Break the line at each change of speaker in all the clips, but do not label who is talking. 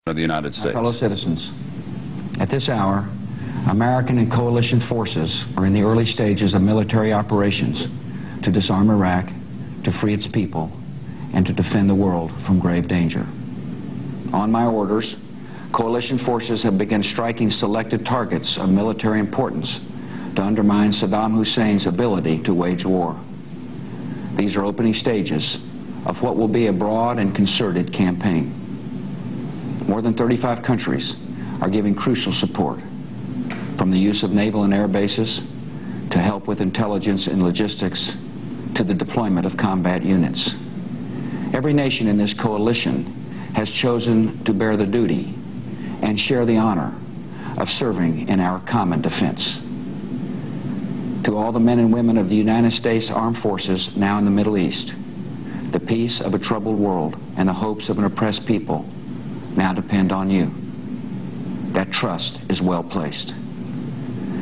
of the United States.
Fellow citizens, at this hour, American and coalition forces are in the early stages of military operations to disarm Iraq, to free its people, and to defend the world from grave danger. On my orders, coalition forces have begun striking selected targets of military importance to undermine Saddam Hussein's ability to wage war. These are opening stages of what will be a broad and concerted campaign. More than 35 countries are giving crucial support, from the use of naval and air bases to help with intelligence and logistics to the deployment of combat units. Every nation in this coalition has chosen to bear the duty and share the honor of serving in our common defense. To all the men and women of the United States Armed Forces now in the Middle East, the peace of a troubled world and the hopes of an oppressed people now depend on you. That trust is well placed.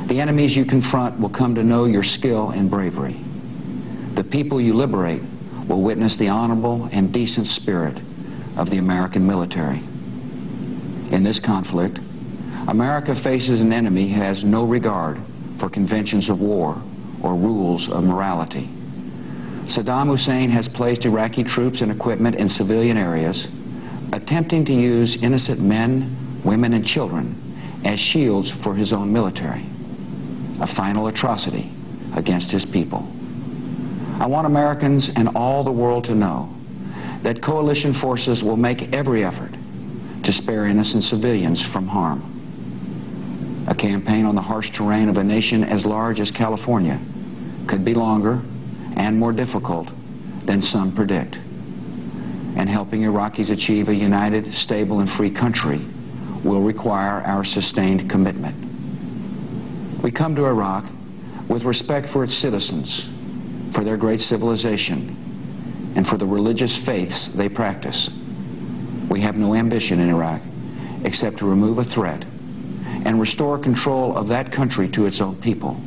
The enemies you confront will come to know your skill and bravery. The people you liberate will witness the honorable and decent spirit of the American military. In this conflict, America faces an enemy who has no regard for conventions of war or rules of morality. Saddam Hussein has placed Iraqi troops and equipment in civilian areas, attempting to use innocent men, women, and children as shields for his own military, a final atrocity against his people. I want Americans and all the world to know that coalition forces will make every effort to spare innocent civilians from harm. A campaign on the harsh terrain of a nation as large as California could be longer and more difficult than some predict. And helping Iraqis achieve a united, stable, and free country will require our sustained commitment. We come to Iraq with respect for its citizens, for their great civilization, and for the religious faiths they practice. We have no ambition in Iraq except to remove a threat and restore control of that country to its own people.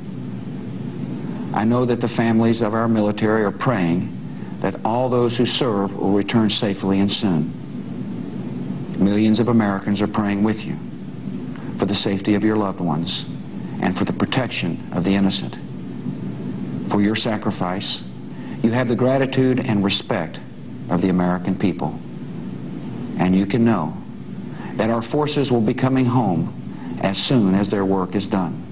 I know that the families of our military are praying that all those who serve will return safely and soon. Millions of Americans are praying with you for the safety of your loved ones and for the protection of the innocent. For your sacrifice, you have the gratitude and respect of the American people. And you can know that our forces will be coming home as soon as their work is done.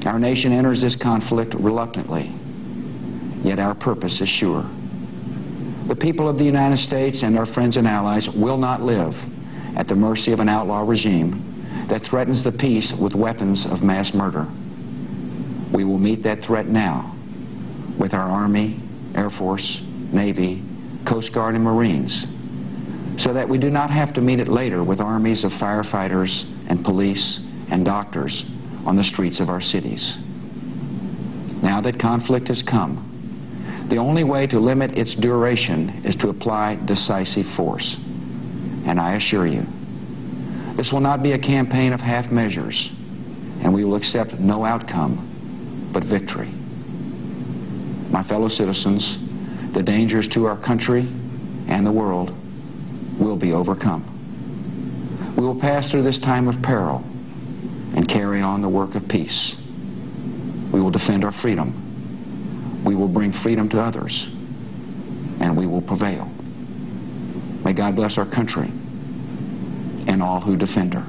Our nation enters this conflict reluctantly, yet our purpose is sure. The people of the United States and our friends and allies will not live at the mercy of an outlaw regime that threatens the peace with weapons of mass murder. We will meet that threat now with our Army, Air Force, Navy, Coast Guard, and Marines, so that we do not have to meet it later with armies of firefighters and police and doctors on the streets of our cities. Now that conflict has come, the only way to limit its duration is to apply decisive force. And I assure you, this will not be a campaign of half measures, and we will accept no outcome but victory. My fellow citizens, the dangers to our country and the world will be overcome. We will pass through this time of peril and carry on the work of peace. We will defend our freedom. We will bring freedom to others, and we will prevail. May God bless our country and all who defend her.